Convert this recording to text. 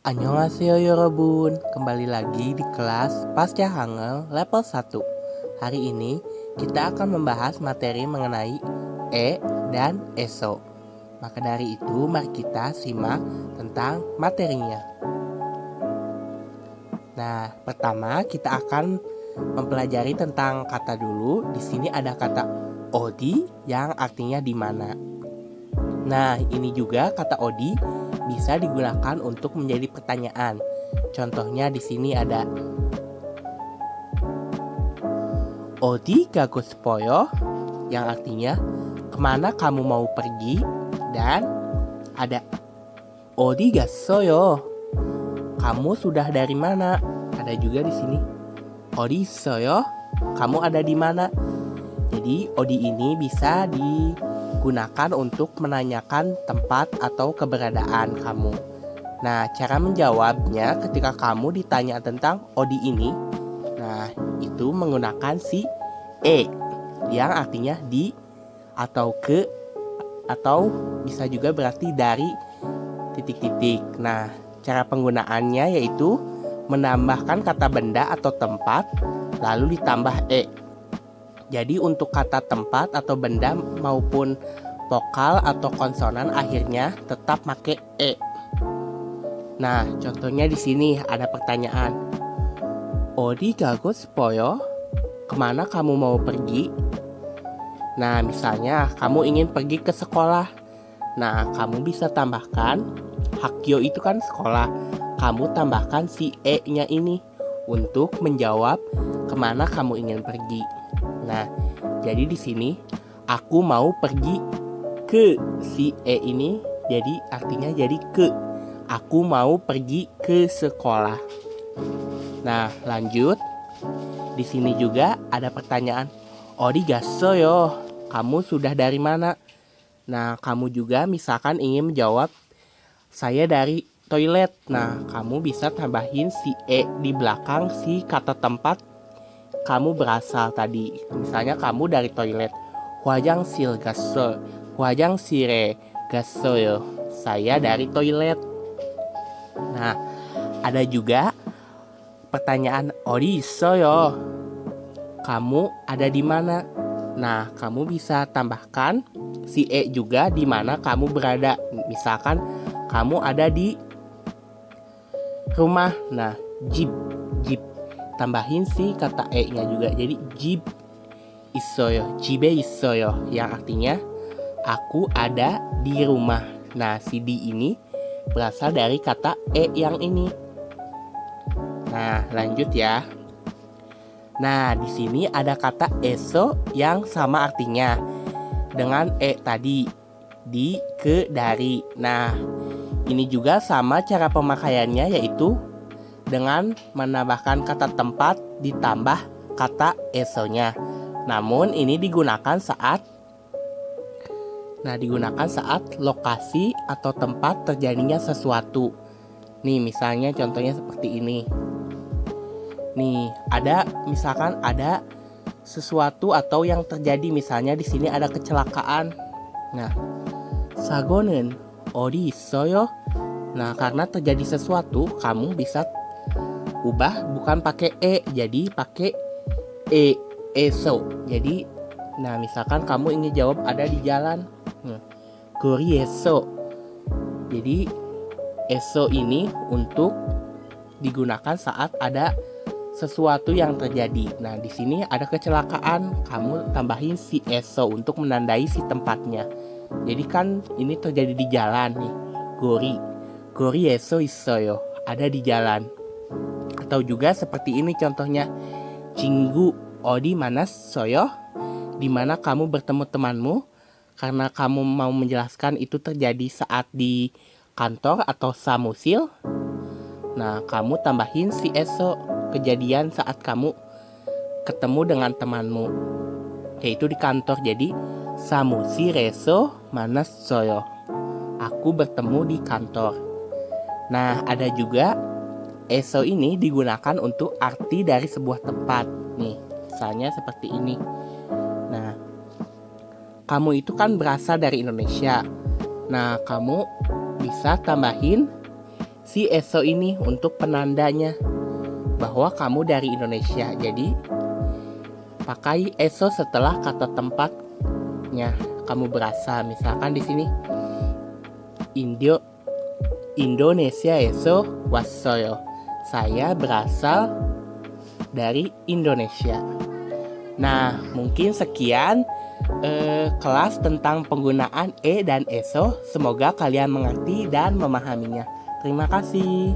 Annyeonghaseyo Yorobun, kembali lagi di kelas Pasca Hangul level 1. Hari ini kita akan membahas materi mengenai dan eso. Maka dari itu mari kita simak tentang materinya. Nah, pertama kita akan mempelajari tentang kata dulu. Di sini ada kata odi yang artinya di mana. Nah, ini juga kata odi bisa digunakan untuk menjadi pertanyaan. Contohnya di sini ada odi gago spoyo yang artinya kemana kamu mau pergi, dan ada odi gasoyo kamu sudah dari mana. Ada juga di sini odi soyo kamu ada di mana. Jadi odi ini bisa digunakan untuk menanyakan tempat atau keberadaan kamu. Nah, cara menjawabnya ketika kamu ditanya tentang odi ini, nah itu menggunakan si yang artinya di atau ke, atau bisa juga berarti dari titik-titik. Nah, cara penggunaannya yaitu menambahkan kata benda atau tempat lalu ditambah Jadi untuk kata tempat atau benda maupun vokal atau konsonan akhirnya tetap pakai Nah, contohnya di sini ada pertanyaan. Odi gago spoyo? Kemana kamu mau pergi? Nah, misalnya kamu ingin pergi ke sekolah. Nah, kamu bisa tambahkan hakyo itu kan sekolah. Kamu tambahkan si nya ini untuk menjawab kemana kamu ingin pergi. Nah, jadi di sini aku mau pergi ke si ini, jadi artinya jadi ke. Aku mau pergi ke sekolah. Nah, lanjut. Di sini juga ada pertanyaan. Origasoyo, kamu sudah dari mana? Nah, kamu juga misalkan ingin menjawab saya dari toilet. Nah, kamu bisa tambahin si di belakang si kata tempat kamu berasal tadi. Misalnya kamu dari toilet. Hwajang sil gaso, hwajang sire gasoyo. Saya dari toilet. Nah, ada juga pertanyaan ori soyo. Kamu ada di mana? Nah, kamu bisa tambahkan si juga di mana kamu berada. Misalkan kamu ada di rumah. Nah, jib. Tambahin si kata nya juga. Jadi jib isoyo, jibe isoyo yang artinya aku ada di rumah. Nah, si di ini berasal dari kata yang ini. Nah, lanjut ya. Nah, di sini ada kata eso yang sama artinya dengan tadi, di, ke, dari. Nah, ini juga sama cara pemakaiannya, yaitu dengan menambahkan kata tempat ditambah kata esonya. Namun ini digunakan saat lokasi atau tempat terjadinya sesuatu. Nih, misalnya contohnya seperti ini. Nih, misalkan ada sesuatu atau yang terjadi, misalnya di sini ada kecelakaan. Nah, sagonen ori soyo. Nah, karena terjadi sesuatu, kamu bisa ubah bukan pakai jadi pakai eso. Jadi, nah misalkan kamu ingin jawab ada di jalan. Gori eso. Jadi eso ini untuk digunakan saat ada sesuatu yang terjadi. Nah, di sini ada kecelakaan, kamu tambahin si eso untuk menandai si tempatnya. Jadi kan ini terjadi di jalan nih. Gori eso isoyo, ada di jalan. Atau juga seperti ini contohnya. Jinggu odi manas soyo, di mana kamu bertemu temanmu. Karena kamu mau menjelaskan itu terjadi saat di kantor atau samusil. Nah, kamu tambahin si eso, kejadian saat kamu ketemu dengan temanmu, yaitu di kantor. Jadi samusi reso manas soyo, aku bertemu di kantor. Nah, ada juga eso ini digunakan untuk arti dari sebuah tempat. Nih, misalnya seperti ini. Nah, kamu itu kan berasal dari Indonesia. Nah, kamu bisa tambahin si eso ini untuk penandanya bahwa kamu dari Indonesia. Jadi pakai eso setelah kata tempatnya kamu berasal. Misalkan di sini Indonesia eso wassoyo. Saya berasal dari Indonesia. Nah, mungkin sekian kelas tentang penggunaan e dan eso. Semoga kalian mengerti dan memahaminya. Terima kasih.